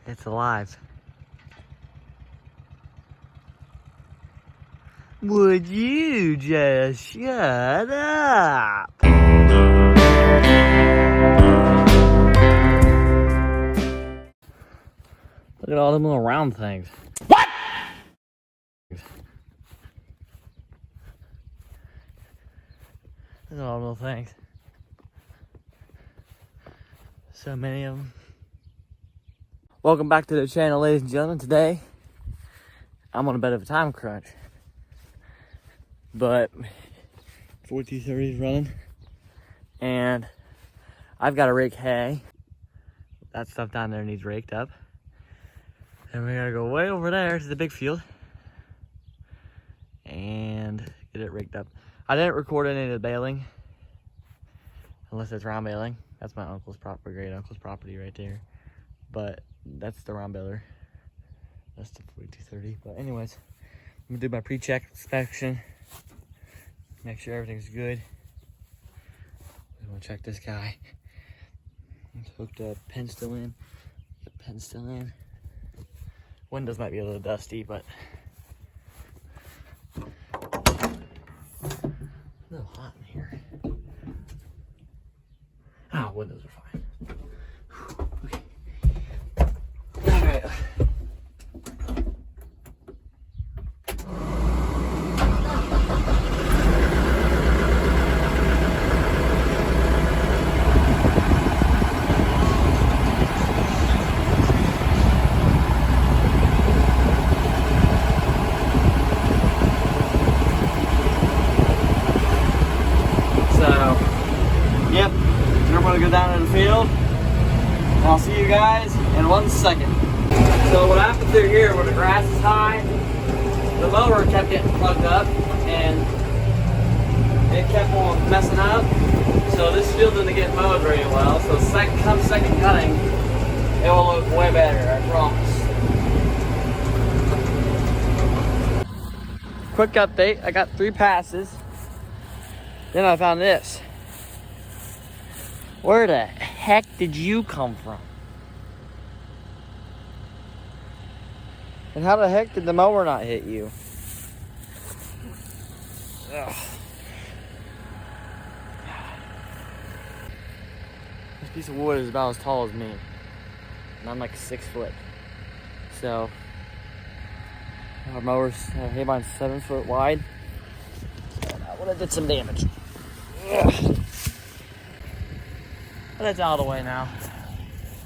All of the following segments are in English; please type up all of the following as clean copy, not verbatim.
It's alive. Would you just shut up? Look at all them little round things. What? Look at all them little things. So many of them. Welcome back to the channel, ladies and gentlemen. Today, I'm on a bit of a time crunch. But 4230 is running. And I've got to rake hay. That stuff down there needs raked up. And we gotta go way over there to the big field and get it raked up. I didn't record any of the baling, unless it's round baling. That's my uncle's property, great uncle's property right there. But that's the round baler. That's the 4230. But anyways, I'm gonna do my pre-check inspection. Make sure everything's good. I'm gonna check this guy. It's hooked up, pen still in. The pen's still in. Windows might be a little dusty, but a little hot in here. Ah, windows are fine. Okay. All right. Yep, we're gonna go down to the field, and I'll see you guys in 1 second. So what happened through here, where the grass is high, the mower kept getting plugged up, and it kept on messing up. So this field didn't get mowed very well. So come second cutting, it will look way better, I promise. Quick update, I got 3 passes. Then I found this. Where the heck did you come from? And how the heck did the mower not hit you? Ugh. This piece of wood is about as tall as me. And I'm like 6 foot. So, our mower's, hay line's 7 foot wide. So that would have did some damage. Ugh. But that's out of the way now.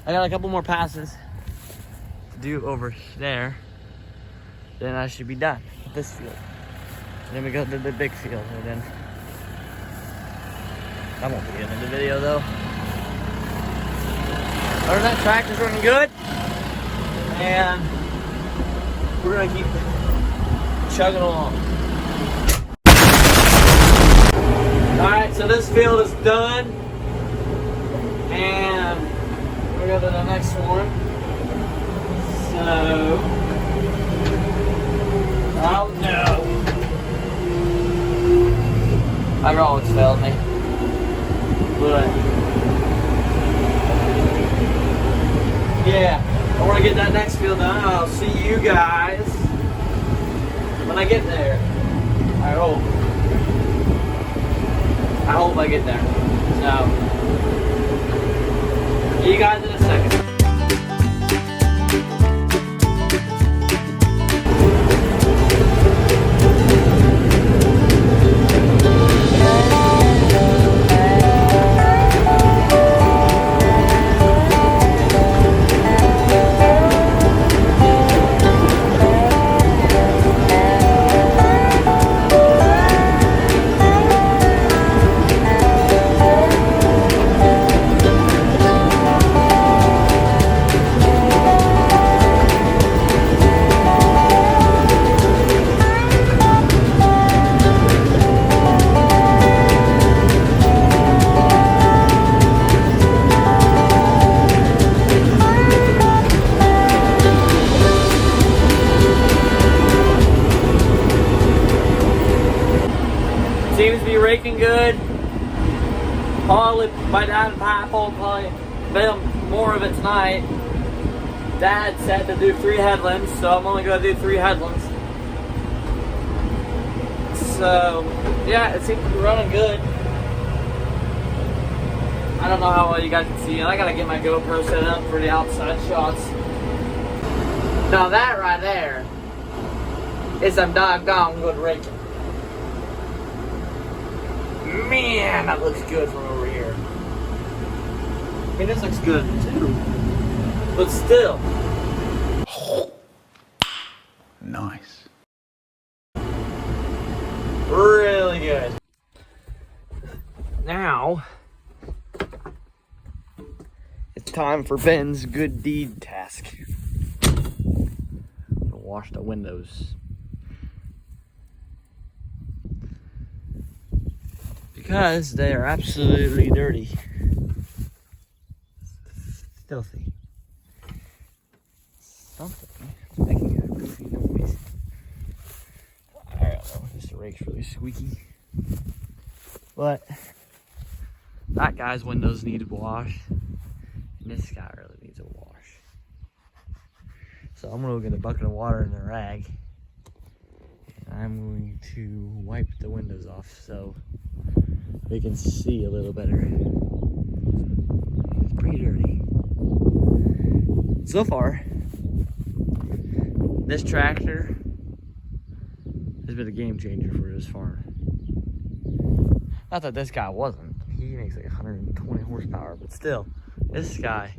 I got a couple more passes to do over there. Then I should be done with this field. And then we go to the big field, and then I won't be in the video though. Other than that, tractor's running good, and we're gonna keep chugging along. All right, so this field is done. And we'll go to the next one. So, oh no. I've always failed me. But, yeah, I want to get that next field done. I'll see you guys when I get there. I hope I get there. So, see you guys in a second. Seems to be raking good. Probably by down in Pineapple, probably a bit more of it tonight. Dad said to do 3 headlands, so I'm only going to do 3 headlands. So, yeah, it seems to be running good. I don't know how well you guys can see it. I got to get my GoPro set up for the outside shots. Now that right there is some doggone good raking. Man, that looks good from over here. I mean, this looks good too. But still. Nice. Really good. Now, it's time for Ben's good deed task. To wash the windows. Because they are absolutely dirty. Filthy. Something is making a goofy noise. I don't know, just the rake's really squeaky. But that guy's windows need a wash. And this guy really needs a wash. So I'm gonna go get a bucket of water and a rag. And I'm going to wipe the windows off so we can see a little better. It's pretty dirty. So far, this tractor has been a game changer for this farm. Not that this guy wasn't. He makes like 120 horsepower, but still, this guy,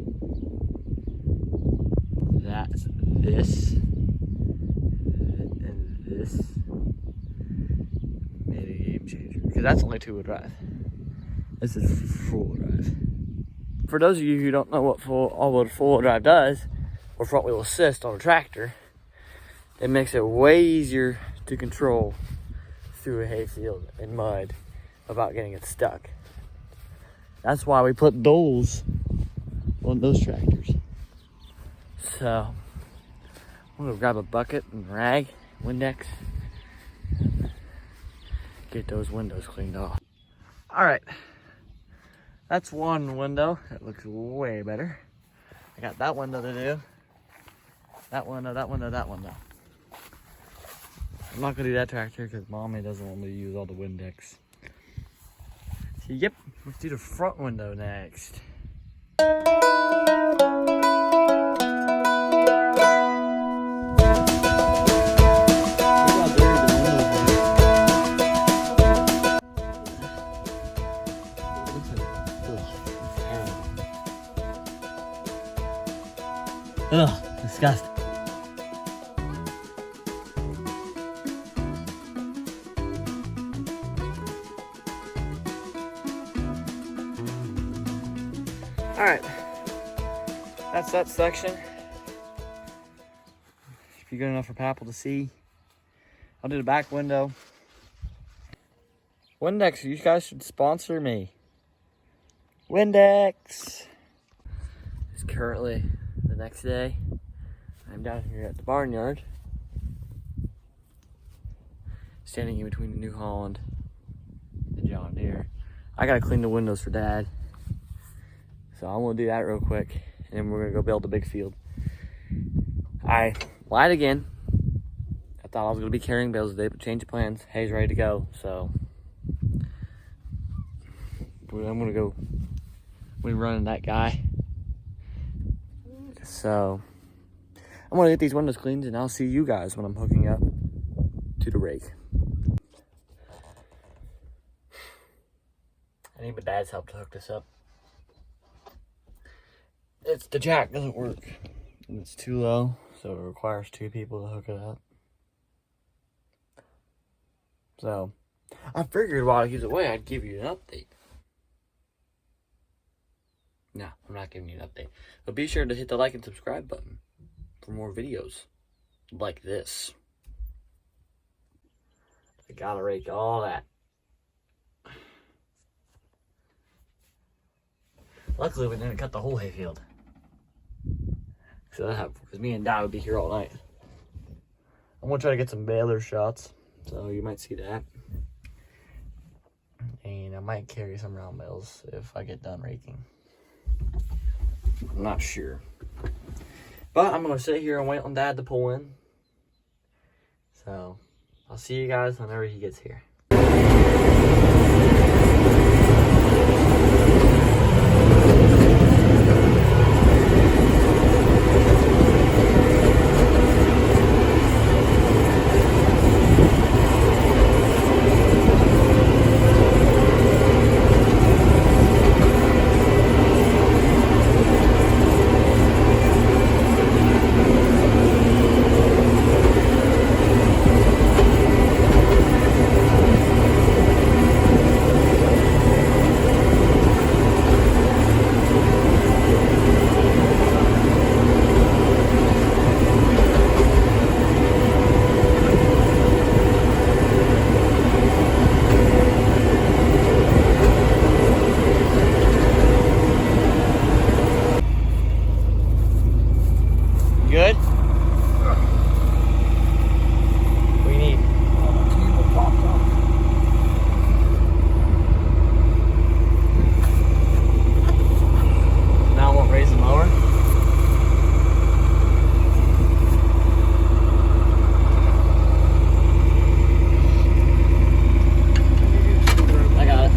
that's this, and this made a game changer. Because that's only 2-wheel drive. This is four-wheel drive. For those of you who don't know what all-wheel four-wheel drive does, or front-wheel assist on a tractor, it makes it way easier to control through a hayfield and mud without getting it stuck. That's why we put those on those tractors. So, I'm gonna grab a bucket and rag, Windex, and get those windows cleaned off. All right. That's one window. That looks way better. I got that window to do. That window, that window, that window. I'm not gonna do that tractor because Mommy doesn't want me to use all the Windex. So yep, let's do the front window next. Ugh, disgusting. All right, that's that section. Should be good enough for Papel to see. I'll do the back window. Windex, you guys should sponsor me. Windex. It's currently the next day. I'm down here at the barnyard, standing in between the New Holland and the John Deere. I gotta clean the windows for Dad, so I'm gonna do that real quick, and then we're gonna go build the big field. I lied again. I thought I was gonna be carrying bales today, but changed the plans. Hay's ready to go, so I'm gonna go. We're running that guy. So I'm gonna get these windows cleaned, and I'll see you guys when I'm hooking up to the rake. I need my dad's help to hook this up. The jack doesn't work. It's too low, so it requires 2 people to hook it up. So I figured while he's away, I'd give you an update. No, I'm not giving you an update. But be sure to hit the like and subscribe button for more videos like this. I gotta rake all that. Luckily, we didn't cut the whole hayfield. So that happened because me and Dad would be here all night. I'm gonna try to get some baler shots, so you might see that. And I might carry some round bales if I get done raking. I'm not sure. But I'm going to sit here and wait on Dad to pull in. So, I'll see you guys whenever he gets here. Good? What do you need? Now I won't raise the mower. I got it.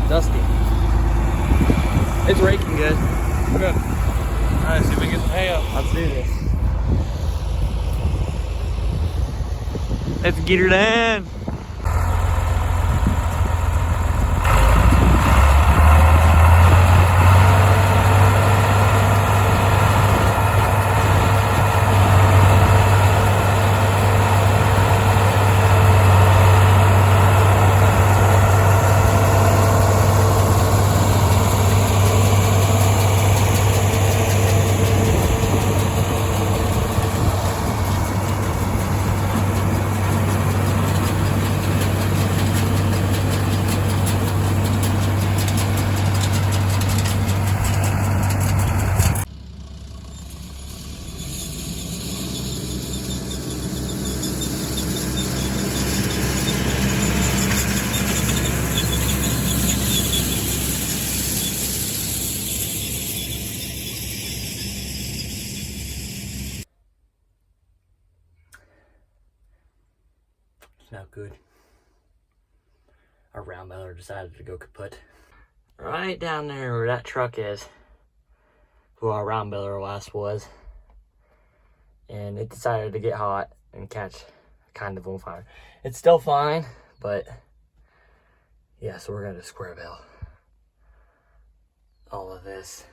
Dusty. It's raking good. Good. Alright, see if we can get some hay up. Let's do this. Let's get her done. Not good. Our round baler decided to go kaput. Right down there where that truck is, where our round baler last was, and it decided to get hot and catch kind of on fire. It's still fine, but yeah, so we're gonna square bale all of this.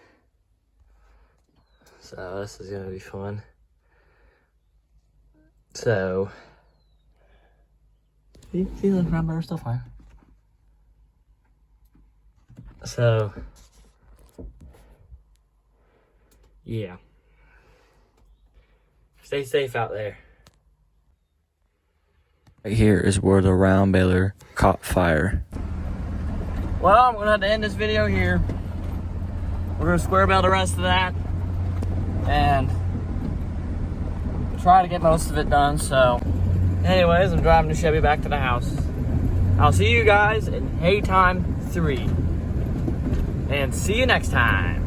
So this is gonna be fun. So see the round baler still fine. So yeah. Stay safe out there. Right here is where the round baler caught fire. Well, I'm gonna have to end this video here. We're gonna square bale the rest of that and try to get most of it done. So anyways, I'm driving the Chevy back to the house. I'll see you guys in hay time 3. And see you next time.